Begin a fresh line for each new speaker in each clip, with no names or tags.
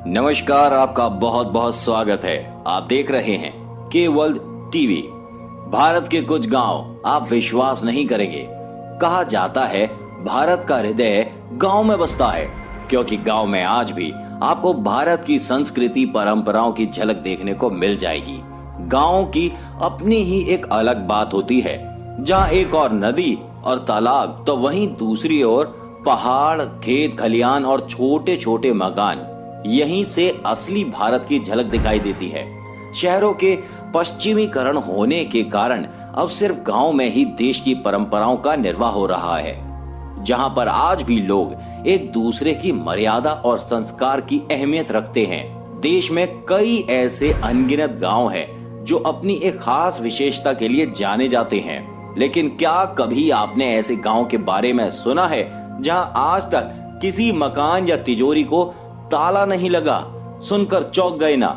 नमस्कार, आपका बहुत बहुत स्वागत है। आप देख रहे हैं के वर्ल्ड टीवी। भारत के कुछ गांव आप विश्वास नहीं करेंगे। कहा जाता है भारत का हृदय गांव में बसता है, क्योंकि गांव में आज भी आपको भारत की संस्कृति परंपराओं की झलक देखने को मिल जाएगी। गांव की अपनी ही एक अलग बात होती है, जहां एक और नदी और तालाब तो वहीं दूसरी ओर पहाड़, खेत खलियान और छोटे छोटे मकान। यहीं से असली भारत की झलक दिखाई देती है। शहरों के पश्चिमीकरण होने के कारण अब सिर्फ गांव में ही देश की परंपराओं का निर्वाह हो रहा है, जहां पर आज भी लोग एक दूसरे की मर्यादा और संस्कार की अहमियत रखते हैं। देश में कई ऐसे अनगिनत गांव हैं जो अपनी एक खास विशेषता के लिए जाने जाते हैं। लेकिन क्या कभी आपने ऐसे गांव के बारे में सुना है जहां आज तक किसी मकान या तिजोरी को ताला नहीं लगा? सुनकर चौंक गए ना?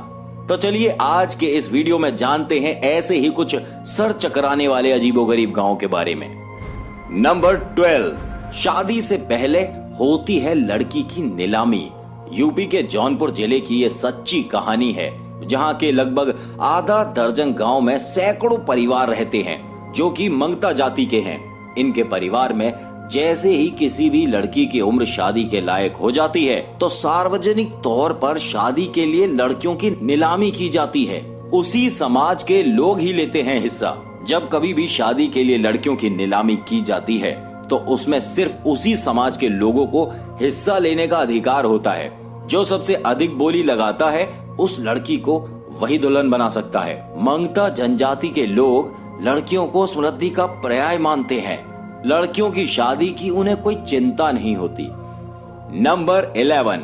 तो चलिए आज के इस वीडियो में जानते हैं ऐसे ही कुछ सर चकराने वाले अजीबोगरीब गांव के बारे में। नंबर 12, शादी से पहले होती है लड़की की नीलामी। यूपी के जौनपुर जिले की ये सच्ची कहानी है, जहां के लगभग आधा दर्जन गांव में सैकड़ों परिवार रहते हैं जो कि मंगता जाति के हैं। इनके परिवार में जैसे ही किसी भी लड़की की उम्र शादी के लायक हो जाती है तो सार्वजनिक तौर पर शादी के लिए लड़कियों की नीलामी की जाती है। उसी समाज के लोग ही लेते हैं हिस्सा। जब कभी भी शादी के लिए लड़कियों की नीलामी की जाती है तो उसमें सिर्फ उसी समाज के लोगों को हिस्सा लेने का अधिकार होता है। जो सबसे अधिक बोली लगाता है उस लड़की को वही दुल्हन बना सकता है। मंगता जनजाति के लोग लड़कियों को समृद्धि का पर्याय मानते हैं। लड़कियों की शादी की उन्हें कोई चिंता नहीं होती। नंबर 11,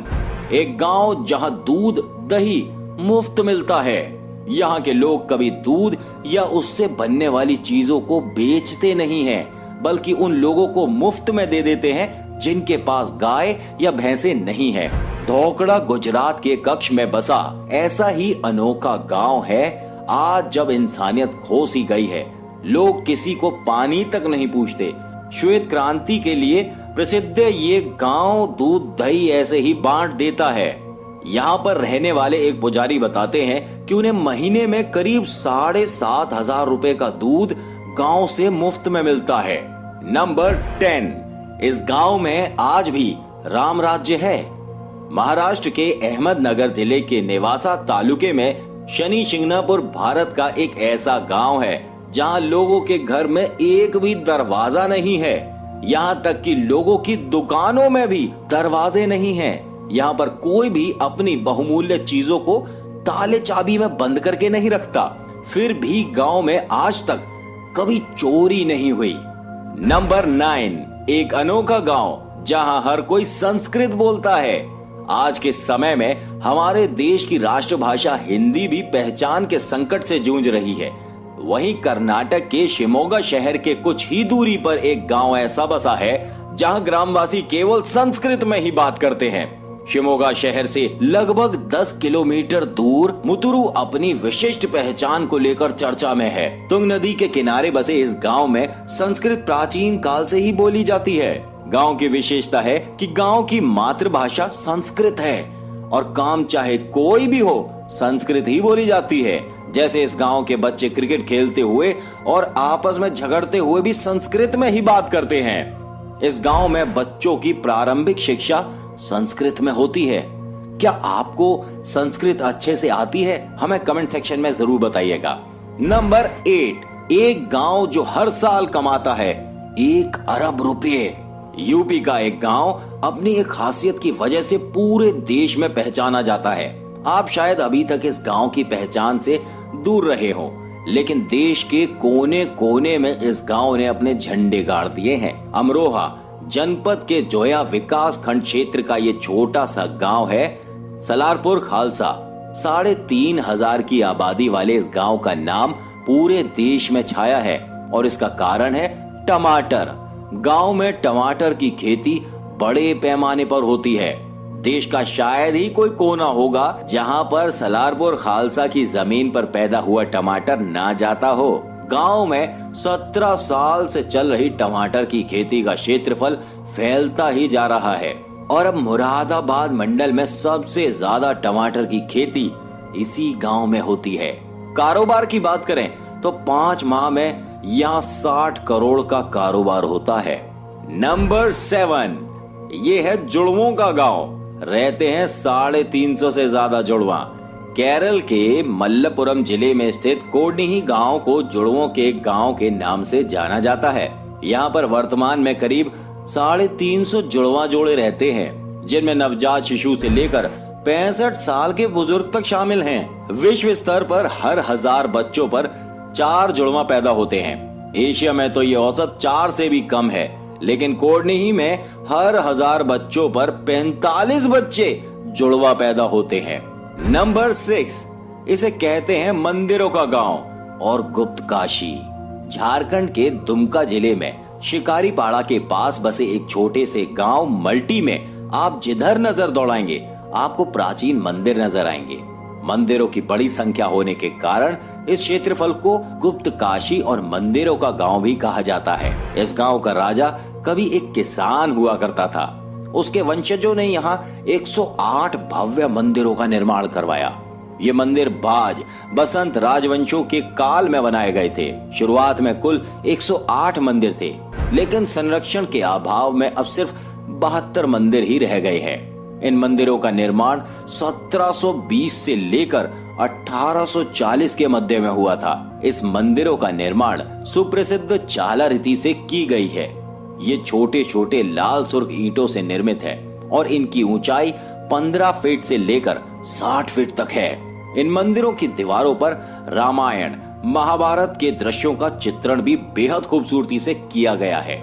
एक गांव जहां दूध दही मुफ्त मिलता है। यहाँ के लोग कभी दूध या उससे बनने वाली चीजों को बेचते नहीं हैं, बल्कि उन लोगों को मुफ्त में दे देते हैं जिनके पास गाय या भैंसे नहीं है। धोकड़ा गुजरात के कच्छ में बसा ऐसा ही अनोखा गांव है। आज जब इंसानियत खो सी गई है, लोग किसी को पानी तक नहीं पूछते। श्वेत क्रांति के लिए प्रसिद्ध ये गांव दूध दही ऐसे ही बांट देता है। यहाँ पर रहने वाले एक पुजारी बताते हैं कि उन्हें महीने में करीब 7,500 रुपए का दूध गांव से मुफ्त में मिलता है। नंबर 10, इस गांव में आज भी राम राज्य है। महाराष्ट्र के अहमदनगर जिले के नेवासा तालुके में शनि शिंगणापुर भारत का एक ऐसा गांव है जहां लोगों के घर में एक भी दरवाजा नहीं है। यहाँ तक कि लोगों की दुकानों में भी दरवाजे नहीं हैं। यहाँ पर कोई भी अपनी बहुमूल्य चीजों को ताले चाबी में बंद करके नहीं रखता। फिर भी गांव में आज तक कभी चोरी नहीं हुई। नंबर 9, एक अनोखा गांव जहां हर कोई संस्कृत बोलता है। आज के समय में हमारे देश की राष्ट्रभाषा हिंदी भी पहचान के संकट से जूझ रही है। वहीं कर्नाटक के शिमोगा शहर के कुछ ही दूरी पर एक गांव ऐसा बसा है जहां ग्रामवासी केवल संस्कृत में ही बात करते हैं। शिमोगा शहर से लगभग 10 किलोमीटर दूर मुतुरु अपनी विशिष्ट पहचान को लेकर चर्चा में है। तुंग नदी के किनारे बसे इस गांव में संस्कृत प्राचीन काल से ही बोली जाती है। गांव की विशेषता है कि गांव की मातृभाषा संस्कृत है और काम चाहे कोई भी हो संस्कृत ही बोली जाती है। जैसे इस गांव के बच्चे क्रिकेट खेलते हुए और आपस में झगड़ते हुए भी संस्कृत में ही बात करते हैं। इस गांव में बच्चों की प्रारंभिक शिक्षा संस्कृत में होती है। क्या आपको संस्कृत अच्छे से आती है? हमें कमेंट सेक्शन में जरूर बताइएगा। नंबर 8, एक गांव जो हर साल कमाता है 1 अरब रुपये। यूपी का एक गांव अपनी एक खासियत की वजह से पूरे देश में पहचाना जाता है। आप शायद अभी तक इस गांव की पहचान से दूर रहे हों, लेकिन देश के कोने कोने में इस गांव ने अपने झंडे गाड़ दिए हैं। अमरोहा जनपद के जोया विकास खंड क्षेत्र का ये छोटा सा गांव है सलारपुर खालसा। 3,500 की आबादी वाले इस गांव का नाम पूरे देश में छाया है और इसका कारण है टमाटर। गांव में टमाटर की खेती बड़े पैमाने पर होती है। देश का शायद ही कोई कोना होगा जहां पर सलारपुर खालसा की जमीन पर पैदा हुआ टमाटर ना जाता हो। गांव में 17 साल से चल रही टमाटर की खेती का क्षेत्रफल फैलता ही जा रहा है और अब मुरादाबाद मंडल में सबसे ज्यादा टमाटर की खेती इसी गांव में होती है। कारोबार की बात करें तो 5 माह में यहाँ 60 करोड़ का कारोबार होता है। नंबर 7, ये है जुड़वों का गांव। रहते हैं 350 से ज्यादा जुड़वा। केरल के मल्लपुरम जिले में स्थित कोडनिही गांव को जुड़वों के गांव के नाम से जाना जाता है। यहाँ पर वर्तमान में करीब 350 जुड़वा जोड़े रहते हैं, जिनमें नवजात शिशु से लेकर 65 साल के बुजुर्ग तक शामिल हैं। विश्व स्तर पर हर 1000 बच्चों पर 4 जुड़वा पैदा होते हैं। एशिया में तो ये औसत 4 से भी कम है, लेकिन कोडनिही में हर 1000 बच्चों पर 45 बच्चे जुड़वा पैदा होते हैं। नंबर 6, इसे कहते हैं मंदिरों का गांव और गुप्त काशी। झारखंड के दुमका जिले में शिकारीपाड़ा के पास बसे एक छोटे से गांव मल्टी में आप जिधर नजर दौड़ाएंगे आपको प्राचीन मंदिर नजर आएंगे। मंदिरों की बड़ी संख्या होने के कारण इस क्षेत्रफल को गुप्त काशी और मंदिरों का गांव भी कहा जाता है। इस गांव का राजा कभी एक किसान हुआ करता था। उसके वंशजों ने यहाँ 108 भव्य मंदिरों का निर्माण करवाया। ये मंदिर बाज बसंत राजवंशों के काल में बनाए गए थे। शुरुआत में कुल 108 मंदिर थे, लेकिन संरक्षण के अभाव में अब सिर्फ 72 मंदिर ही रह गए हैं। इन मंदिरों का निर्माण 1720 से लेकर 1840 के मध्य में हुआ था। इस मंदिरों का निर्माण सुप्रसिद्ध चाला रीति से की गई है। ये छोटे छोटे लाल सुर्ख ईंटों से निर्मित है और इनकी ऊंचाई 15 फीट से लेकर 60 फीट तक है। इन मंदिरों की दीवारों पर रामायण महाभारत के दृश्यों का चित्रण भी बेहद खूबसूरती से किया गया है।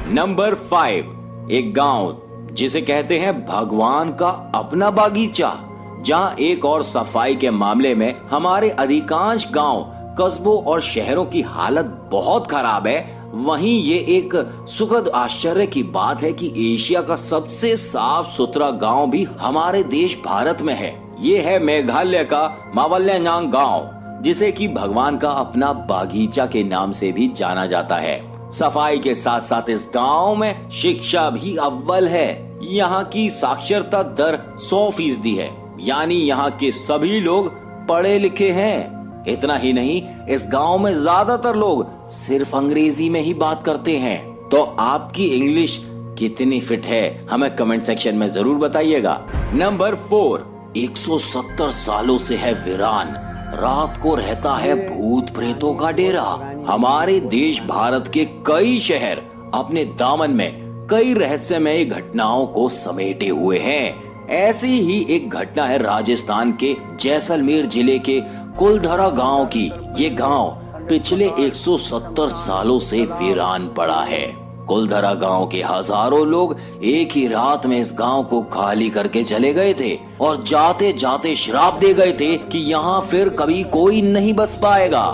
नंबर 5, एक गांव जिसे कहते हैं भगवान का अपना बागीचा। जहां एक और सफाई के मामले में हमारे अधिकांश गांव, कस्बों और शहरों की हालत बहुत खराब है, वहीं ये एक सुखद आश्चर्य की बात है कि एशिया का सबसे साफ सुथरा गांव भी हमारे देश भारत में है। ये है मेघालय का मावल्यांग गांव, जिसे कि भगवान का अपना बागीचा के नाम से भी जाना जाता है। सफाई के साथ साथ इस गांव में शिक्षा भी अव्वल है। यहाँ की साक्षरता दर 100% है, यानी यहाँ के सभी लोग पढ़े लिखे हैं। इतना ही नहीं, इस गांव में ज्यादातर लोग सिर्फ अंग्रेजी में ही बात करते हैं। तो आपकी इंग्लिश कितनी फिट है, हमें कमेंट सेक्शन में जरूर बताइएगा। नंबर 4, 170 सालों से है वीरान, रात को रहता है भूत प्रेतों का डेरा। हमारे देश भारत के कई शहर अपने दामन में कई रहस्यमय घटनाओं को समेटे हुए हैं। ऐसी ही एक घटना है राजस्थान के जैसलमेर जिले के कुलधरा गांव की। ये गांव पिछले 170 सालों से वीरान पड़ा है। कुलधरा गांव के हजारों लोग एक ही रात में इस गांव को खाली करके चले गए थे और जाते जाते श्राप दे गए थे कि यहाँ फिर कभी कोई नहीं बस पाएगा।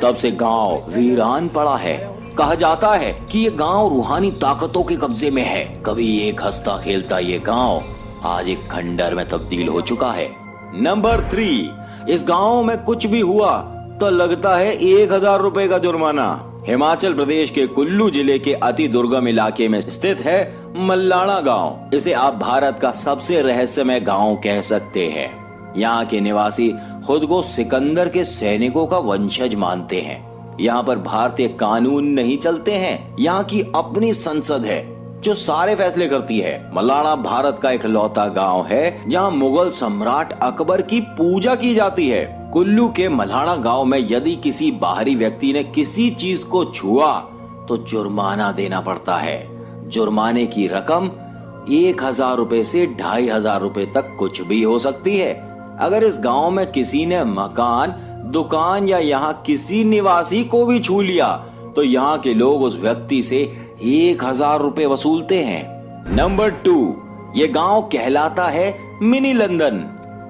तब से गांव वीरान पड़ा है। कहा जाता है कि ये गांव रूहानी ताकतों के कब्जे में है। कभी एक हंसता खेलता ये गांव आज एक खंडर में तब्दील हो चुका है। नंबर 3, इस गांव में कुछ भी हुआ तो लगता है 1000 रुपए का जुर्माना। हिमाचल प्रदेश के कुल्लू जिले के अति दुर्गम इलाके में स्थित है मल्लाना गांव। इसे आप भारत का सबसे रहस्यमय गांव कह सकते हैं। यहाँ के निवासी खुद को सिकंदर के सैनिकों का वंशज मानते हैं। यहाँ पर भारतीय कानून नहीं चलते हैं। यहाँ की अपनी संसद है जो सारे फैसले करती है। मल्लाना भारत का इकलौता गांव है जहाँ मुगल सम्राट अकबर की पूजा की जाती है। कुल्लू के मल्लाना गांव में यदि किसी बाहरी व्यक्ति ने किसी चीज को छुआ तो जुर्माना देना पड़ता है। जुर्माने की रकम 1000 रुपए से 2500 रुपए तक कुछ भी हो सकती है। अगर इस गांव में किसी ने मकान, दुकान या यहाँ किसी निवासी को भी छू लिया तो यहाँ के लोग उस व्यक्ति से 1000 रुपए वसूलते हैं। नंबर 2, ये गांव कहलाता है मिनी लंदन।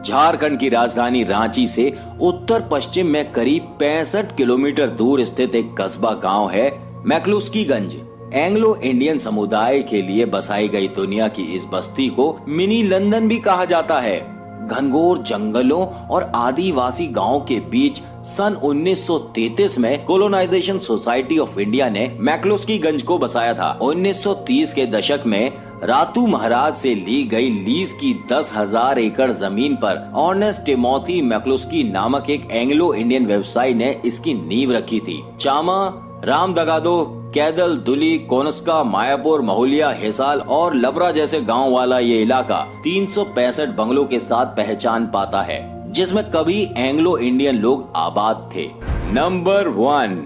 झारखंड की राजधानी रांची से उत्तर पश्चिम में करीब 65 किलोमीटर दूर स्थित एक कस्बा गांव है मैक्लुस्कीगंज। एंग्लो इंडियन समुदाय के लिए बसाई गई दुनिया की इस बस्ती को मिनी लंदन भी कहा जाता है। घनघोर जंगलों और आदिवासी गांव के बीच सन 1933 में कोलोनाइजेशन सोसाइटी ऑफ इंडिया ने मैक्लुस्कीगंज को बसाया था। 1930 के दशक में रातू महाराज से ली गई लीज की 10,000 एकड़ जमीन पर ऑर्नेस्ट टिमोथी मैक्लुस्की नामक एक एंग्लो इंडियन व्यवसायी ने इसकी नींव रखी थी। चामा, रामदगादो, कैदल, दुली, कोनस्का, मायापुर, महुलिया, हिसाल और लबरा जैसे गांव वाला ये इलाका 365 बंगलों के साथ पहचान पाता है, जिसमें कभी एंग्लो इंडियन लोग आबाद थे। नंबर 1,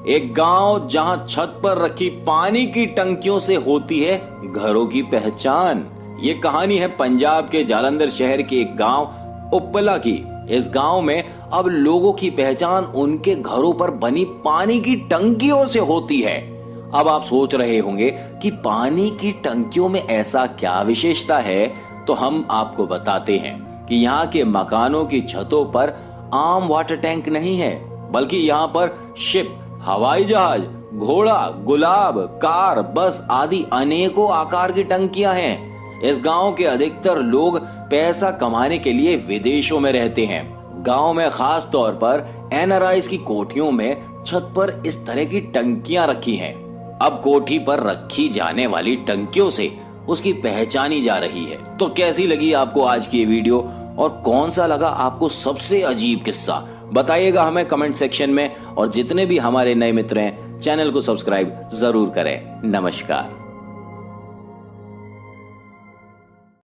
एक गांव जहां छत पर रखी पानी की टंकियों से होती है घरों की पहचान। ये कहानी है पंजाब के जालंधर शहर के एक गांव उपला की। इस गांव में अब लोगों की पहचान उनके घरों पर बनी पानी की टंकियों से होती है। अब आप सोच रहे होंगे कि पानी की टंकियों में ऐसा क्या विशेषता है, तो हम आपको बताते हैं कि यहाँ के मकानों की छतों पर आम वाटर टैंक नहीं है, बल्कि यहाँ पर शिप, हवाई जहाज, घोड़ा, गुलाब, कार, बस आदि अनेकों आकार की टंकियां हैं। इस गांव के अधिकतर लोग पैसा कमाने के लिए विदेशों में रहते हैं। गांव में खास तौर पर एनआरआईज की कोठियों में छत पर इस तरह की टंकियां रखी हैं। अब कोठी पर रखी जाने वाली टंकियों से उसकी पहचानी जा रही है। तो कैसी लगी आपको आज की ये वीडियो और कौन सा लगा आपको सबसे अजीब किस्सा, बताइएगा हमें कमेंट सेक्शन में। और जितने भी हमारे नए मित्र हैं, चैनल को सब्सक्राइब जरूर करें। नमस्कार।